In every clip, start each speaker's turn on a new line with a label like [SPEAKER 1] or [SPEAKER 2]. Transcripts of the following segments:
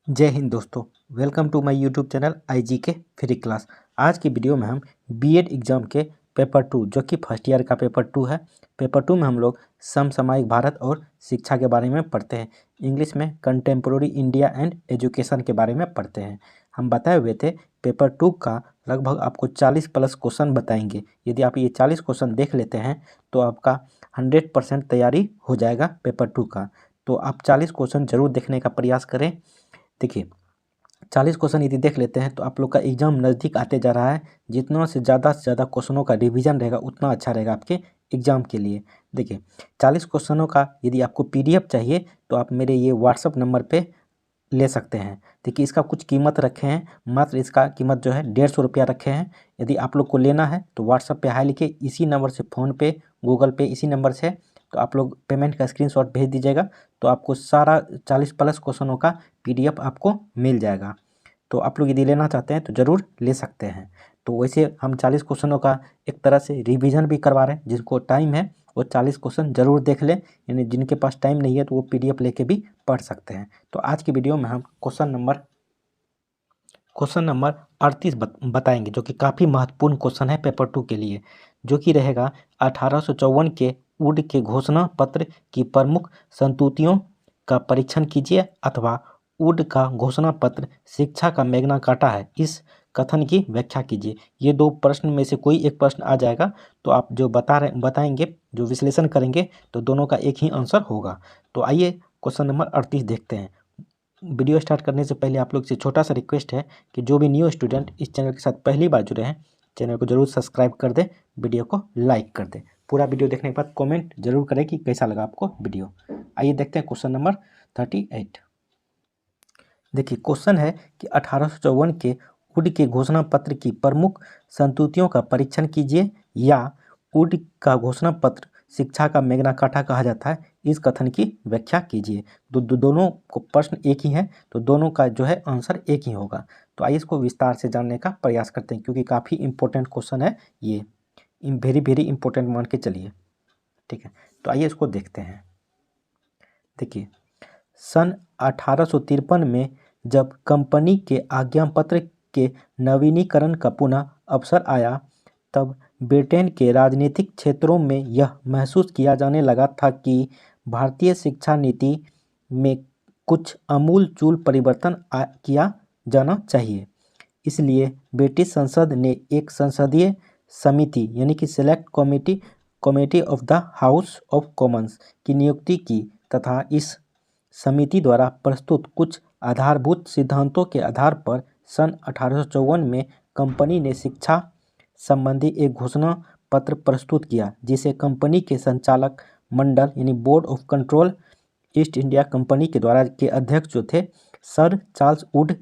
[SPEAKER 1] जय हिंद दोस्तों। Welcome to my YouTube channel IG के फ्री क्लास। आज की वीडियो में हम बीएड एग्ज़ाम के पेपर 2 जो कि फर्स्ट ईयर का पेपर 2 है। पेपर 2 में हम लोग समसामयिक भारत और शिक्षा के बारे में पढ़ते हैं। इंग्लिश में कंटेम्प्रोरी इंडिया एंड एजुकेशन के बारे में पढ़ते हैं। हम बताए हुए थे पेपर 2 का लगभग आपको 40+ क्वेश्चन बताएंगे। यदि आप ये 40 क्वेश्चन देख लेते हैं तो आपका 100% तैयारी हो जाएगा पेपर 2 का। तो आप 40 क्वेश्चन जरूर देखने का प्रयास करें। देखिए 40 क्वेश्चन यदि देख लेते हैं तो आप लोग का एग्ज़ाम नज़दीक आते जा रहा है। जितना से ज़्यादा क्वेश्चनों का रिवीजन रहेगा उतना अच्छा रहेगा आपके एग्ज़ाम के लिए। देखिए 40 क्वेश्चनों का यदि आपको पीडीएफ चाहिए तो आप मेरे ये व्हाट्सअप नंबर पे ले सकते हैं। देखिए इसका कुछ कीमत रखे हैं, मात्र इसका कीमत जो है 150 रुपया रखे हैं। यदि आप लोग को लेना है तो व्हाट्सअप पे हाई लिखे, इसी नंबर से फ़ोनपे गूगल पे इसी नंबर से तो आप लोग पेमेंट का स्क्रीनशॉट भेज दीजिएगा तो आपको सारा 40+ क्वेश्चनों का पीडीएफ आपको मिल जाएगा। तो आप लोग यदि लेना चाहते हैं तो ज़रूर ले सकते हैं। तो वैसे हम 40 क्वेश्चनों का एक तरह से रिवीजन भी करवा रहे हैं। जिनको टाइम है वो 40 क्वेश्चन ज़रूर देख लें, यानी जिनके पास टाइम नहीं है तो वो पीडीएफ लेके भी पढ़ सकते हैं। तो आज की वीडियो में हम क्वेश्चन नंबर 38 बताएंगे, जो कि काफ़ी महत्वपूर्ण क्वेश्चन है पेपर 2 के लिए, जो कि रहेगा 1854 के वुड के घोषणा पत्र की प्रमुख संतुतियों का परीक्षण कीजिए, अथवा वुड का घोषणा पत्र शिक्षा का मैग्ना कार्टा है, इस कथन की व्याख्या कीजिए। ये दो प्रश्न में से कोई एक प्रश्न आ जाएगा तो आप जो बताएंगे, जो विश्लेषण करेंगे तो दोनों का एक ही आंसर होगा। तो आइए क्वेश्चन नंबर 38 देखते हैं। वीडियो स्टार्ट करने से पहले आप लोग से छोटा सा रिक्वेस्ट है कि जो भी न्यू स्टूडेंट इस चैनल के साथ पहली बार जुड़े हैं, चैनल को जरूर सब्सक्राइब कर दें, वीडियो को लाइक कर दें। पूरा वीडियो देखने के बाद कमेंट जरूर करें कि कैसा लगा आपको वीडियो। आइए देखते हैं क्वेश्चन नंबर 38। देखिए क्वेश्चन है कि 1854 के वुड के घोषणा पत्र की प्रमुख संतुतियों का परीक्षण कीजिए, या वुड का घोषणा पत्र शिक्षा का मैग्ना कार्टा कहा जाता है, इस कथन की व्याख्या कीजिए। दोनों को प्रश्न एक ही है तो दोनों का जो है आंसर एक ही होगा। तो आइए इसको विस्तार से जानने का प्रयास करते हैं, क्योंकि काफ़ी इंपॉर्टेंट क्वेश्चन है ये, वेरी वेरी इंपॉर्टेंट मान के चलिए। ठीक है, तो आइए इसको देखते हैं। देखिए सन 1853 में जब कंपनी के आज्ञापत्र के नवीनीकरण का पुनः अवसर आया, तब ब्रिटेन के राजनीतिक क्षेत्रों में यह महसूस किया जाने लगा था कि भारतीय शिक्षा नीति में कुछ आमूल-चूल परिवर्तन किया जाना चाहिए। इसलिए ब्रिटिश संसद ने एक संसदीय समिति यानी कि select committee of the house of Commons की नियुक्ति की, तथा इस समिति द्वारा प्रस्तुत कुछ आधारभूत सिद्धांतों के आधार पर सन 1854 में कंपनी ने शिक्षा संबंधी एक घोषणा पत्र प्रस्तुत किया, जिसे कंपनी के संचालक मंडल यानी board of control east India company के द्वारा के अध्यक्ष जो थे सर चार्ल्स वुड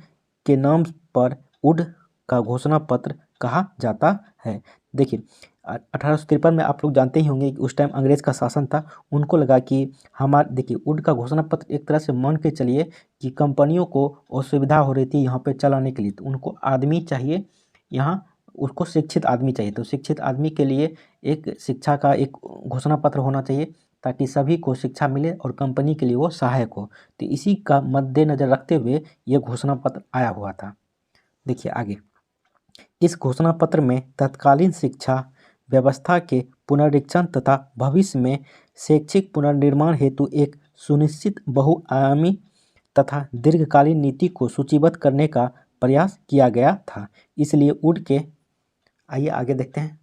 [SPEAKER 1] के नाम पर वुड का घोषणा पत्र कहा जाता है। देखिए 1853 में आप लोग जानते ही होंगे कि उस टाइम अंग्रेज का शासन था। उनको लगा कि देखिए वुड का घोषणा पत्र एक तरह से मान के चलिए कि कंपनियों को असुविधा हो रही थी यहाँ पे चलाने के लिए, तो उनको आदमी चाहिए, यहाँ उसको शिक्षित आदमी चाहिए। तो शिक्षित आदमी के लिए एक शिक्षा का एक घोषणा पत्र होना चाहिए ताकि सभी को शिक्षा मिले और कंपनी के लिए वो सहायक हो। तो इसी का मद्देनज़र रखते हुए ये घोषणा पत्र आया हुआ था। देखिए आगे, इस घोषणा पत्र में तत्कालीन शिक्षा व्यवस्था के पुनरीक्षण तथा भविष्य में शैक्षिक पुनर्निर्माण हेतु एक सुनिश्चित बहुआयामी तथा दीर्घकालीन नीति को सूचीबद्ध करने का प्रयास किया गया था। इसलिए वुड के आइए आगे देखते हैं।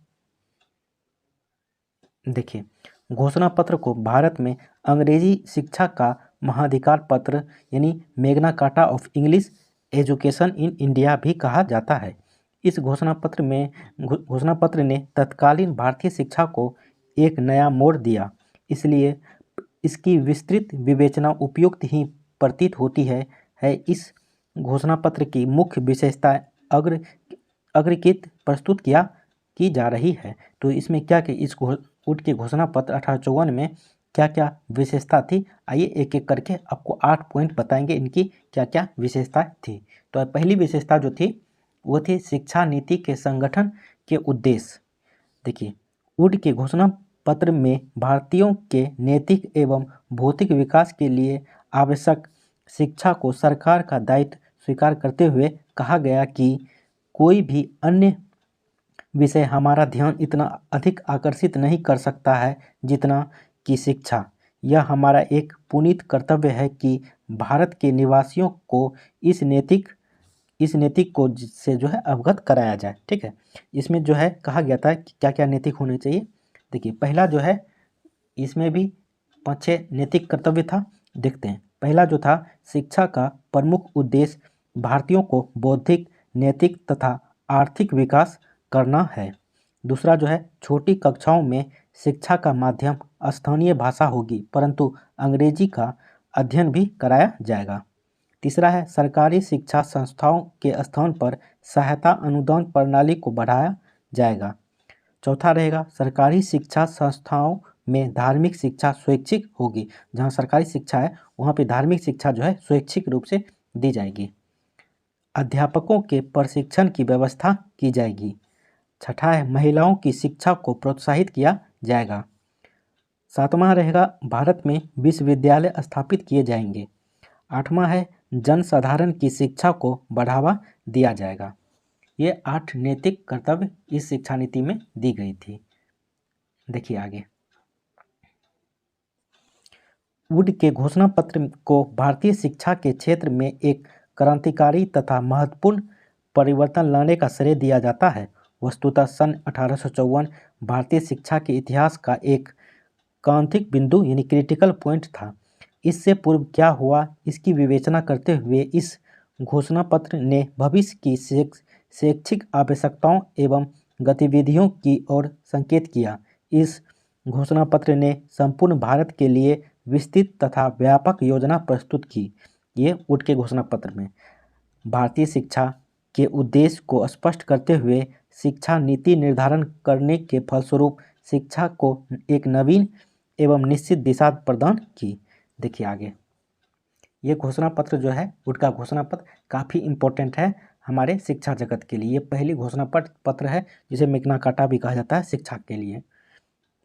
[SPEAKER 1] देखिए घोषणा पत्र को भारत में अंग्रेजी शिक्षा का महाधिकार पत्र यानी Magna carta of English education in India भी कहा जाता है। इस घोषणा पत्र ने तत्कालीन भारतीय शिक्षा को एक नया मोड़ दिया, इसलिए इसकी विस्तृत विवेचना उपयुक्त ही प्रतीत होती है। इस घोषणा पत्र की मुख्य विशेषताएं अग्रलिखित प्रस्तुत की जा रही है। तो इसमें क्या क्या इस वुड के घोषणा पत्र 1854 में क्या क्या विशेषता थी, आइए एक एक करके आपको 8 पॉइंट बताएंगे इनकी क्या क्या विशेषता थी। तो पहली विशेषता जो थी वो थी शिक्षा नीति के संगठन के उद्देश्य। देखिए वुड के घोषणा पत्र में भारतीयों के नैतिक एवं भौतिक विकास के लिए आवश्यक शिक्षा को सरकार का दायित्व स्वीकार करते हुए कहा गया कि कोई भी अन्य विषय हमारा ध्यान इतना अधिक आकर्षित नहीं कर सकता है जितना कि शिक्षा। यह हमारा एक पुनीत कर्तव्य है कि भारत के निवासियों को इस नैतिक को से जो है अवगत कराया जाए। ठीक है, इसमें जो है कहा गया था कि क्या क्या नैतिक होने चाहिए। देखिए, पहला जो है इसमें भी 5-6 नैतिक कर्तव्य था। देखते हैं। पहला जो था, शिक्षा का प्रमुख उद्देश्य भारतीयों को बौद्धिक, नैतिक तथा आर्थिक विकास करना है। दूसरा जो है, छोटी कक्षाओं में शिक्षा का माध्यम स्थानीय भाषा होगी, परंतु अंग्रेजी का अध्ययन भी कराया जाएगा। तीसरा है, सरकारी शिक्षा संस्थाओं के स्थान पर सहायता अनुदान प्रणाली को बढ़ाया जाएगा। चौथा रहेगा, सरकारी शिक्षा संस्थाओं में धार्मिक शिक्षा स्वैच्छिक होगी। जहाँ सरकारी शिक्षा है वहाँ पे धार्मिक शिक्षा जो है स्वैच्छिक रूप से दी जाएगी। अध्यापकों के प्रशिक्षण की व्यवस्था की जाएगी। छठा है, महिलाओं की शिक्षा को प्रोत्साहित किया जाएगा। सातवां रहेगा, भारत में विश्वविद्यालय स्थापित किए जाएंगे। आठवां है, जनसाधारण की शिक्षा को बढ़ावा दिया जाएगा। ये 8 नैतिक कर्तव्य इस शिक्षा नीति में दी गई थी। देखिए आगे, वुड के घोषणा पत्र को भारतीय शिक्षा के क्षेत्र में एक क्रांतिकारी तथा महत्वपूर्ण परिवर्तन लाने का श्रेय दिया जाता है। वस्तुतः सन 1854 भारतीय शिक्षा के इतिहास का एक क्रांतिक बिंदु यानी क्रिटिकल पॉइंट था। इससे पूर्व क्या हुआ, इसकी विवेचना करते हुए इस घोषणा पत्र ने भविष्य की शैक्षिक आवश्यकताओं एवं गतिविधियों की ओर संकेत किया। इस घोषणा पत्र ने संपूर्ण भारत के लिए विस्तृत तथा व्यापक योजना प्रस्तुत की। ये वुड के घोषणा पत्र में भारतीय शिक्षा के उद्देश्य को स्पष्ट करते हुए शिक्षा नीति निर्धारण करने के फलस्वरूप शिक्षा को एक नवीन एवं निश्चित दिशा प्रदान की। देखिए आगे, ये घोषणा पत्र जो है, वुड का घोषणा पत्र काफ़ी इम्पोर्टेंट है हमारे शिक्षा जगत के लिए। ये पहली घोषणा पत्र है जिसे मैग्ना कार्टा भी कहा जाता है शिक्षा के लिए।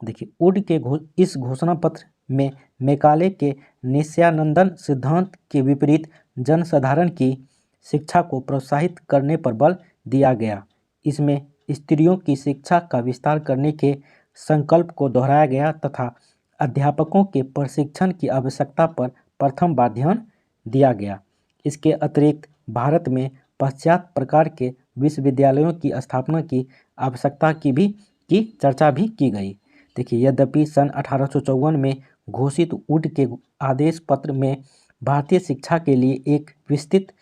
[SPEAKER 1] देखिए, वुड के इस घोषणा पत्र में मैकाले के नित्यानंदन सिद्धांत के विपरीत जनसाधारण की शिक्षा को प्रोत्साहित करने पर बल दिया गया। इसमें स्त्रियों की शिक्षा का विस्तार करने के संकल्प को दोहराया गया तथा अध्यापकों के प्रशिक्षण की आवश्यकता पर प्रथम बार ध्यान दिया गया। इसके अतिरिक्त भारत में पाश्चात्य प्रकार के विश्वविद्यालयों की स्थापना की आवश्यकता की चर्चा भी की गई। देखिए, यद्यपि सन 1854 में घोषित वुड के आदेश पत्र में भारतीय शिक्षा के लिए एक विस्तृत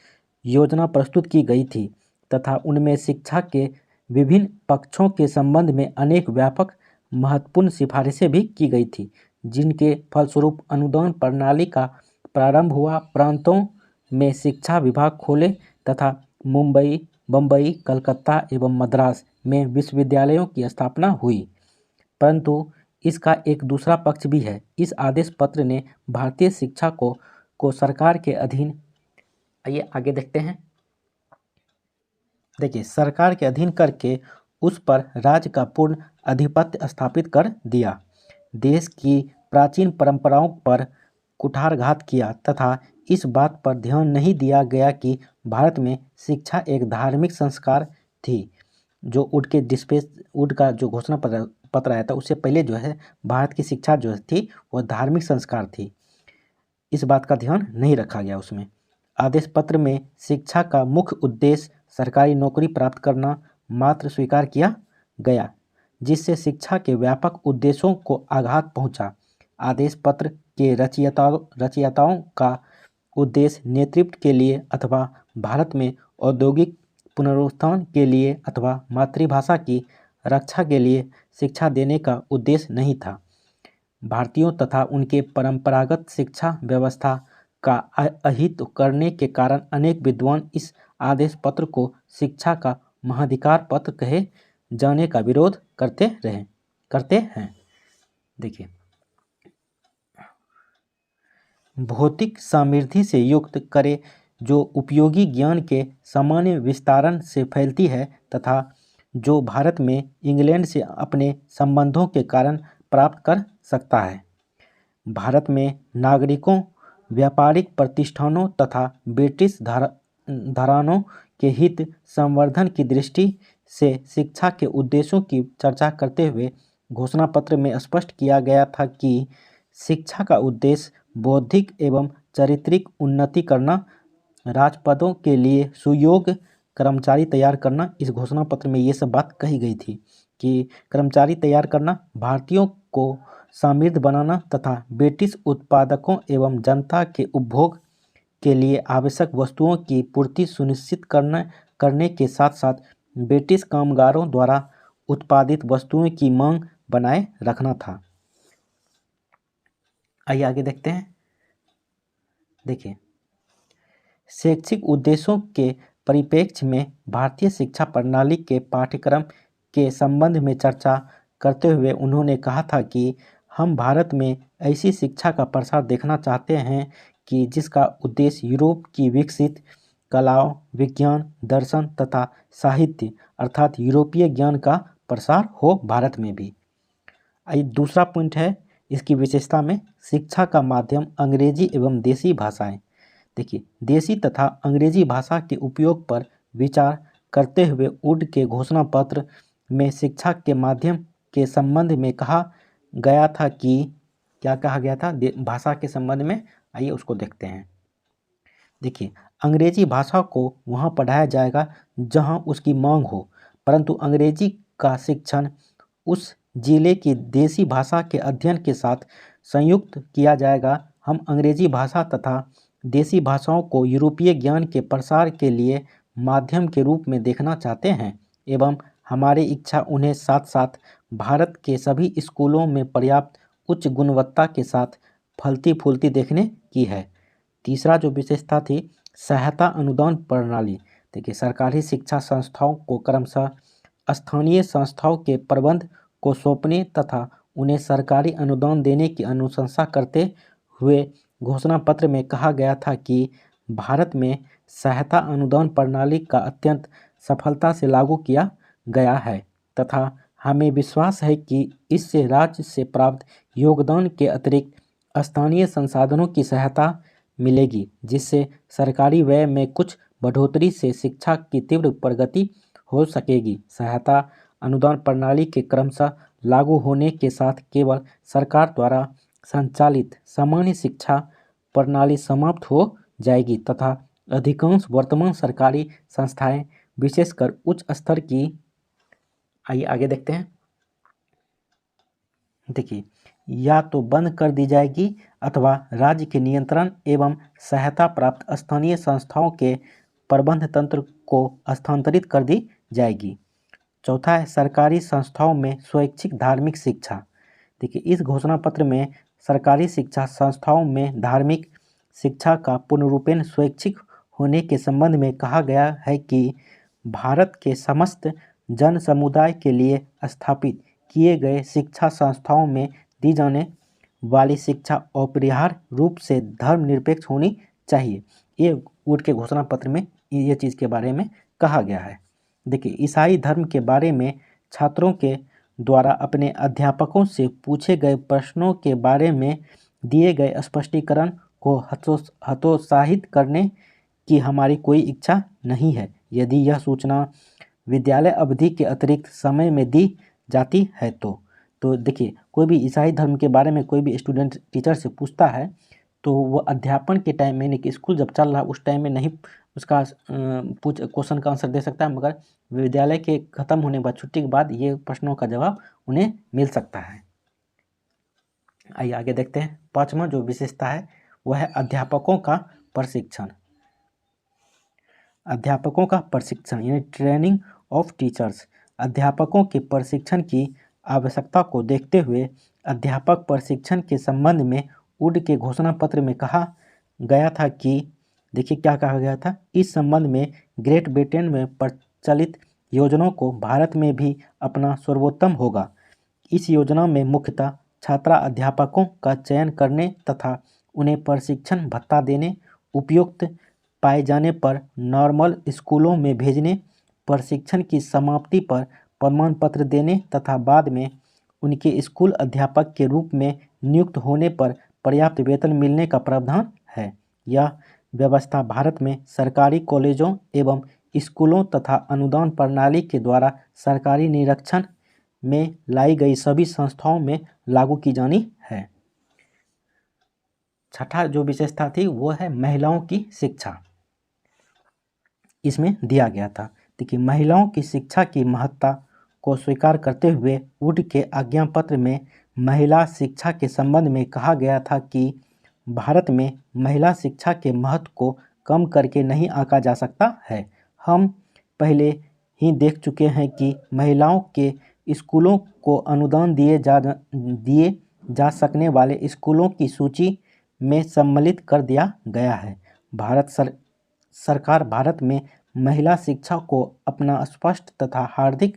[SPEAKER 1] योजना प्रस्तुत की गई थी तथा उनमें शिक्षा के विभिन्न पक्षों के संबंध में अनेक व्यापक महत्वपूर्ण सिफारिशें भी की गई थी, जिनके फलस्वरूप अनुदान प्रणाली का प्रारंभ हुआ। प्रांतों में शिक्षा विभाग खोले तथा मुंबई, बम्बई, कलकत्ता एवं मद्रास में विश्वविद्यालयों की स्थापना हुई। परंतु इसका एक दूसरा पक्ष भी है। इस आदेश पत्र ने भारतीय शिक्षा को सरकार के अधीन, आइए आगे देखते हैं। देखिए, सरकार के अधीन करके उस पर राज्य का पूर्ण आधिपत्य स्थापित कर दिया। देश की प्राचीन परंपराओं पर कुठारघात किया तथा इस बात पर ध्यान नहीं दिया गया कि भारत में शिक्षा एक धार्मिक संस्कार थी। जो वुड का जो घोषणा पत्र आया था उससे पहले जो है भारत की शिक्षा जो थी वह धार्मिक संस्कार थी। इस बात का ध्यान नहीं रखा गया उसमें। आदेश पत्र में शिक्षा का मुख्य उद्देश्य सरकारी नौकरी प्राप्त करना मात्र स्वीकार किया गया, जिससे शिक्षा के व्यापक उद्देश्यों को आघात पहुंचा। आदेश पत्र के रचयिताओं का उद्देश्य नेतृत्व के लिए अथवा भारत में औद्योगिक पुनरुत्थान के लिए अथवा मातृभाषा की रक्षा के लिए शिक्षा देने का उद्देश्य नहीं था। भारतीयों तथा उनके परंपरागत शिक्षा व्यवस्था का अहित करने के कारण अनेक विद्वान इस आदेश पत्र को शिक्षा का महाधिकार पत्र कहे जाने का विरोध करते हैं। देखिए, भौतिक समृद्धि से युक्त करे जो उपयोगी ज्ञान के सामान्य विस्तारण से फैलती है तथा जो भारत में इंग्लैंड से अपने संबंधों के कारण प्राप्त कर सकता है। भारत में नागरिकों व्यापारिक प्रतिष्ठानों तथा ब्रिटिश घरानों के हित संवर्धन की दृष्टि से शिक्षा के उद्देश्यों की चर्चा करते हुए घोषणा पत्र में स्पष्ट किया गया था कि शिक्षा का उद्देश्य बौद्धिक एवं चारित्रिक उन्नति करना, राजपदों के लिए सुयोग्य कर्मचारी तैयार करना। इस घोषणा पत्र में ये सब बात कही गई थी कि कर्मचारी तैयार करना, भारतीयों को समृद्ध बनाना तथा ब्रिटिश उत्पादकों एवं जनता के उपभोग के लिए आवश्यक वस्तुओं की पूर्ति सुनिश्चित करने के साथ साथ ब्रिटिश कामगारों द्वारा उत्पादित वस्तुओं की मांग बनाए रखना था। आइए आगे देखते हैं। देखिए, शैक्षिक उद्देश्यों के परिप्रेक्ष्य में भारतीय शिक्षा प्रणाली के पाठ्यक्रम के संबंध में चर्चा करते हुए उन्होंने कहा था कि हम भारत में ऐसी शिक्षा का प्रसार देखना चाहते हैं कि जिसका उद्देश्य यूरोप की विकसित कलाओं, विज्ञान, दर्शन तथा साहित्य अर्थात यूरोपीय ज्ञान का प्रसार हो भारत में भी। दूसरा पॉइंट है इसकी विशेषता में, शिक्षा का माध्यम अंग्रेजी एवं देसी भाषाएं। देखिए, देसी तथा अंग्रेजी भाषा के उपयोग पर विचार करते हुए वुड के घोषणा पत्र में शिक्षा के माध्यम के संबंध में कहा गया था कि क्या कहा गया था भाषा के संबंध में, आइए उसको देखते हैं। देखिए, अंग्रेजी भाषा को वहाँ पढ़ाया जाएगा जहाँ उसकी मांग हो, परंतु अंग्रेजी का शिक्षण उस जिले की देसी भाषा के अध्ययन के साथ संयुक्त किया जाएगा। हम अंग्रेजी भाषा तथा देसी भाषाओं को यूरोपीय ज्ञान के प्रसार के लिए माध्यम के रूप में देखना चाहते हैं एवं हमारी इच्छा उन्हें साथ साथ भारत के सभी स्कूलों में पर्याप्त उच्च गुणवत्ता के साथ फलती फूलती देखने की है। तीसरा जो विशेषता थी, सहायता अनुदान प्रणाली। देखिए, सरकारी शिक्षा संस्थाओं को क्रमशः स्थानीय संस्थाओं के प्रबंध को सौंपने तथा उन्हें सरकारी अनुदान देने की अनुशंसा करते हुए घोषणा पत्र में कहा गया था कि भारत में सहायता अनुदान प्रणाली का अत्यंत सफलता से लागू किया गया है तथा हमें विश्वास है कि इससे राज्य से प्राप्त योगदान के अतिरिक्त स्थानीय संसाधनों की सहायता मिलेगी, जिससे सरकारी व्यय में कुछ बढ़ोतरी से शिक्षा की तीव्र प्रगति हो सकेगी। सहायता अनुदान प्रणाली के क्रमशः लागू होने के साथ केवल सरकार द्वारा संचालित सामान्य शिक्षा प्रणाली समाप्त हो जाएगी तथा अधिकांश वर्तमान सरकारी संस्थाएं विशेषकर उच्च स्तर की, आइए आगे देखते हैं। देखिए, या तो बंद कर दी जाएगी अथवा राज्य के नियंत्रण एवं सहायता प्राप्त स्थानीय संस्थाओं के प्रबंध तंत्र को हस्तांतरित कर दी जाएगी। चौथा है सरकारी संस्थाओं में स्वैच्छिक धार्मिक शिक्षा। देखिए, इस घोषणा पत्र में सरकारी शिक्षा संस्थाओं में धार्मिक शिक्षा का पूर्णरूपेण स्वैच्छिक होने के संबंध में कहा गया है कि भारत के समस्त जन समुदाय के लिए स्थापित किए गए शिक्षा संस्थाओं में दी जाने वाली शिक्षा अपरिहार्य रूप से धर्मनिरपेक्ष होनी चाहिए। ये वुड के घोषणा पत्र में ये चीज़ के बारे में कहा गया है। देखिए, ईसाई धर्म के बारे में छात्रों के द्वारा अपने अध्यापकों से पूछे गए प्रश्नों के बारे में दिए गए स्पष्टीकरण को हतोत्साहित करने की हमारी कोई इच्छा नहीं है। यदि यह सूचना विद्यालय अवधि के अतिरिक्त समय में दी जाती है तो देखिए, कोई भी ईसाई धर्म के बारे में कोई भी स्टूडेंट टीचर से पूछता है तो वो अध्यापन के टाइम में, यानी कि स्कूल जब चल रहा उस टाइम में नहीं उसका क्वेश्चन का आंसर दे सकता है, मगर विद्यालय के ख़त्म होने के बाद, छुट्टी के बाद ये प्रश्नों का जवाब उन्हें मिल सकता है। आइए आगे देखते हैं। पांचवा जो विशेषता है वह है अध्यापकों का प्रशिक्षण। अध्यापकों का प्रशिक्षण यानी ट्रेनिंग ऑफ टीचर्स। अध्यापकों के प्रशिक्षण की आवश्यकता को देखते हुए अध्यापक प्रशिक्षण के संबंध में वुड के घोषणा पत्र में कहा गया था कि, देखिए क्या कहा गया था, इस संबंध में ग्रेट ब्रिटेन में प्रचलित योजनाओं को भारत में भी अपना सर्वोत्तम होगा। इस योजना में मुख्यतः छात्रा अध्यापकों का चयन करने तथा उन्हें प्रशिक्षण भत्ता देने, उपयुक्त पाए जाने पर नॉर्मल स्कूलों में भेजने, प्रशिक्षण की समाप्ति पर प्रमाण पत्र देने तथा बाद में उनके स्कूल अध्यापक के रूप में नियुक्त होने पर पर्याप्त वेतन मिलने का प्रावधान है। यह व्यवस्था भारत में सरकारी कॉलेजों एवं स्कूलों तथा अनुदान प्रणाली के द्वारा सरकारी निरीक्षण में लाई गई सभी संस्थाओं में लागू की जानी है। छठा जो विशेषता थी वो है महिलाओं की शिक्षा। इसमें दिया गया था देखिए, महिलाओं की शिक्षा की महत्ता को स्वीकार करते हुए वुड के आज्ञा पत्र में महिला शिक्षा के संबंध में कहा गया था कि भारत में महिला शिक्षा के महत्व को कम करके नहीं आंका जा सकता है। हम पहले ही देख चुके हैं कि महिलाओं के स्कूलों को अनुदान दिए जा सकने वाले स्कूलों की सूची में सम्मिलित कर दिया गया है। सरकार भारत में महिला शिक्षा को अपना स्पष्ट तथा हार्दिक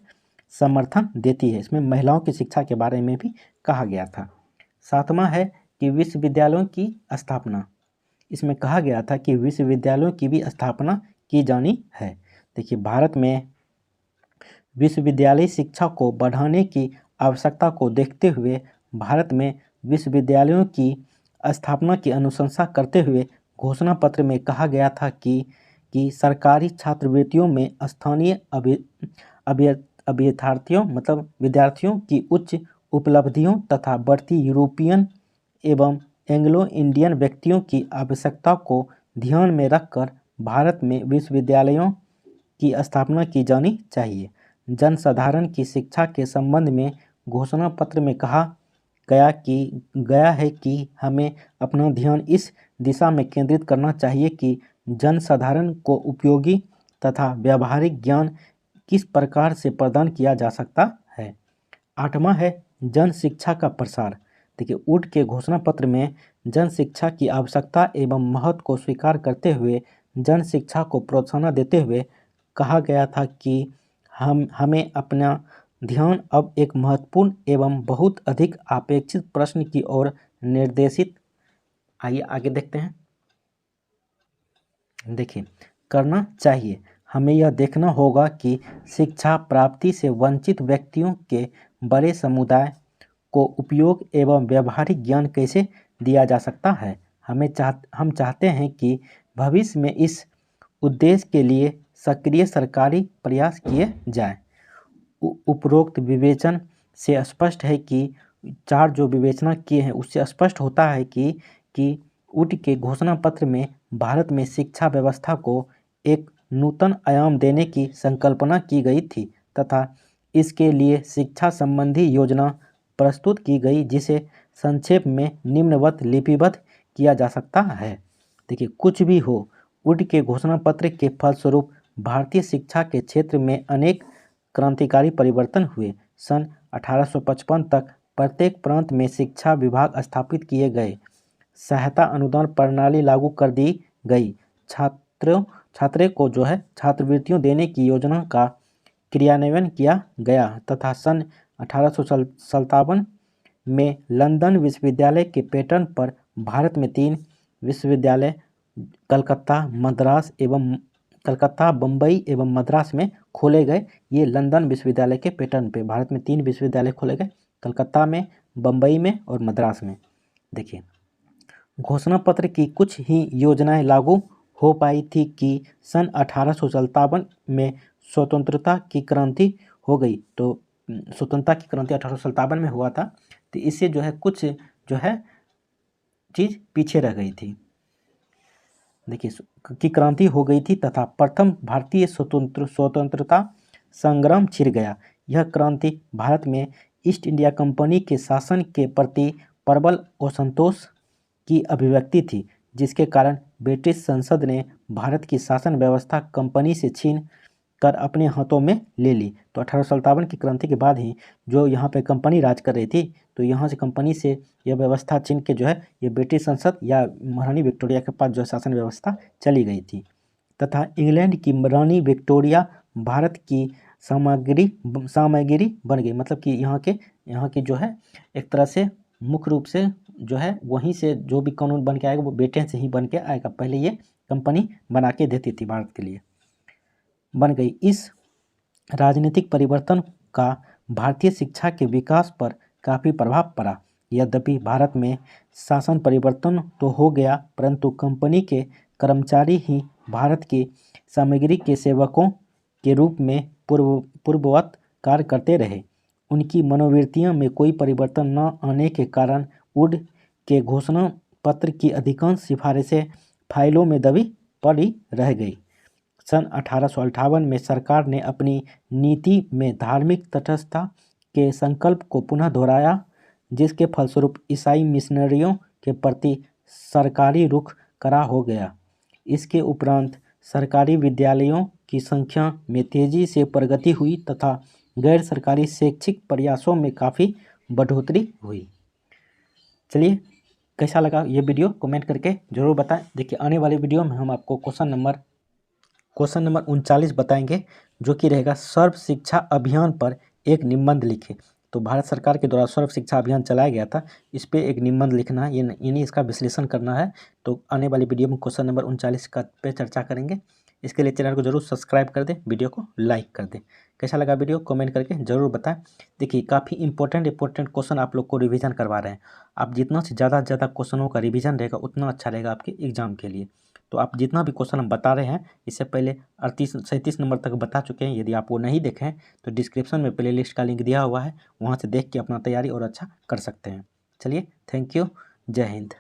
[SPEAKER 1] समर्थन देती है। इसमें महिलाओं की शिक्षा के बारे में भी कहा गया था। सातवां है कि विश्वविद्यालयों की स्थापना। इसमें कहा गया था कि विश्वविद्यालयों की भी स्थापना की जानी है। देखिए, भारत में विश्वविद्यालय शिक्षा को बढ़ाने की आवश्यकता को देखते हुए भारत में विश्वविद्यालयों की स्थापना की अनुशंसा करते हुए घोषणा पत्र में कहा गया था कि सरकारी छात्रवृत्तियों में स्थानीय विद्यार्थियों की उच्च उपलब्धियों तथा बढ़ती यूरोपियन एवं एंग्लो इंडियन व्यक्तियों की आवश्यकता को ध्यान में रखकर भारत में विश्वविद्यालयों की स्थापना की जानी चाहिए। जनसाधारण की शिक्षा के संबंध में घोषणा पत्र में कहा गया है कि हमें अपना ध्यान इस दिशा में केंद्रित करना चाहिए कि जनसाधारण को उपयोगी तथा व्यावहारिक ज्ञान किस प्रकार से प्रदान किया जा सकता है। आठवां है जन शिक्षा का प्रसार। देखिए, वुड के घोषणा पत्र में जन शिक्षा की आवश्यकता एवं महत्व को स्वीकार करते हुए जन शिक्षा को प्रोत्साहन देते हुए कहा गया था कि हमें अपना ध्यान अब एक महत्वपूर्ण एवं बहुत अधिक अपेक्षित प्रश्न की ओर निर्देशित, आइए आगे देखते हैं। देखिए, करना चाहिए। हमें यह देखना होगा कि शिक्षा प्राप्ति से वंचित व्यक्तियों के बड़े समुदाय को उपयोग एवं व्यावहारिक ज्ञान कैसे दिया जा सकता है। हम चाहते हैं कि भविष्य में इस उद्देश्य के लिए सक्रिय सरकारी प्रयास किए जाएं। उपरोक्त विवेचन से स्पष्ट है कि चार जो विवेचना किए हैं उससे स्पष्ट होता है कि वुड के घोषणा पत्र में भारत में शिक्षा व्यवस्था को एक नूतन आयाम देने की संकल्पना की गई थी तथा इसके लिए शिक्षा संबंधी योजना प्रस्तुत की गई, जिसे संक्षेप में निम्नवत लिपिबद्ध किया जा सकता है। देखिए, कुछ भी हो, वुड के घोषणा पत्र के फलस्वरूप भारतीय शिक्षा के क्षेत्र में अनेक क्रांतिकारी परिवर्तन हुए। सन 1855 तक प्रत्येक प्रांत में शिक्षा विभाग स्थापित किए गए, सहायता अनुदान प्रणाली लागू कर दी गई, छात्रों को जो है छात्रवृत्तियों देने की योजना का क्रियान्वयन किया गया तथा सन 1857 में लंदन विश्वविद्यालय के पैटर्न पर भारत में 3 विश्वविद्यालय कलकत्ता, बम्बई एवं मद्रास में खोले गए। ये लंदन विश्वविद्यालय के पैटर्न पे भारत में 3 विश्वविद्यालय खोले गए, कलकत्ता में, बम्बई में और मद्रास में। देखिए, घोषणा पत्र की कुछ ही योजनाएं लागू हो पाई थी कि सन 1857 में स्वतंत्रता की क्रांति हो गई। तो स्वतंत्रता की क्रांति 1857 में हुआ था, तो इससे जो है कुछ जो है चीज़ पीछे रह गई थी। देखिए, की क्रांति हो गई थी तथा प्रथम भारतीय स्वतंत्रता संग्राम छिड़ गया। यह क्रांति भारत में ईस्ट इंडिया कंपनी के शासन के प्रति प्रबल असंतोष की अभिव्यक्ति थी, जिसके कारण ब्रिटिश संसद ने भारत की शासन व्यवस्था कंपनी से छीन कर अपने हाथों में ले ली। तो 1857 की क्रांति के बाद ही जो यहाँ पे कंपनी राज कर रही थी, तो यहाँ से कंपनी से यह व्यवस्था छीन के जो है ये ब्रिटिश संसद या महारानी विक्टोरिया के पास जो शासन व्यवस्था चली गई थी तथा इंग्लैंड की रानी विक्टोरिया भारत की सामग्री बन गई। मतलब कि यहाँ की जो है एक तरह से मुख्य रूप से जो है वहीं से जो भी कानून बन के आएगा वो ब्रिटेन से ही बन के आएगा। पहले ये कंपनी बना के देती थी भारत के लिए, बन गई। इस राजनीतिक परिवर्तन का भारतीय शिक्षा के विकास पर काफ़ी प्रभाव पड़ा। यद्यपि भारत में शासन परिवर्तन तो हो गया, परंतु कंपनी के कर्मचारी ही भारत की सामग्री के सेवकों के रूप में पूर्ववत कार्य करते रहे। उनकी मनोवृत्तियों में कोई परिवर्तन न आने के कारण वुड के घोषणा पत्र की अधिकांश सिफारिशें फाइलों में दबी पड़ी रह गई। सन 1858 में सरकार ने अपनी नीति में धार्मिक तटस्थता के संकल्प को पुनः दोहराया, जिसके फलस्वरूप ईसाई मिशनरियों के प्रति सरकारी रुख कड़ा हो गया। इसके उपरांत सरकारी विद्यालयों की संख्या में तेजी से प्रगति हुई तथा गैर सरकारी शैक्षिक प्रयासों में काफ़ी बढ़ोतरी हुई। चलिए, कैसा लगा ये वीडियो कमेंट करके ज़रूर बताएं। देखिए, आने वाले वीडियो में हम आपको क्वेश्चन नंबर 39 बताएंगे, जो कि रहेगा सर्व शिक्षा अभियान पर एक निबंध लिखे। तो भारत सरकार के द्वारा सर्व शिक्षा अभियान चलाया गया था, इस पर एक निबंध लिखना है, यानी इसका विश्लेषण करना है। तो आने वाली वीडियो में क्वेश्चन नंबर 39 का पे चर्चा करेंगे। इसके लिए चैनल को जरूर सब्सक्राइब कर दें, वीडियो को लाइक कर दें। कैसा लगा वीडियो कमेंट करके ज़रूर बताएं। देखिए, काफ़ी इंपॉर्टेंट क्वेश्चन आप लोग को रिवीजन करवा रहे हैं। आप जितना से ज़्यादा क्वेश्चनों का रिवीजन रहेगा उतना अच्छा रहेगा आपके एग्जाम के लिए। तो आप जितना भी क्वेश्चन हम बता रहे हैं, इससे पहले 37 नंबर तक बता चुके हैं। यदि आप वो नहीं देखें तो डिस्क्रिप्शन में प्लेलिस्ट का लिंक दिया हुआ है, वहाँ से देख के अपना तैयारी और अच्छा कर सकते हैं। चलिए, थैंक यू, जय हिंद।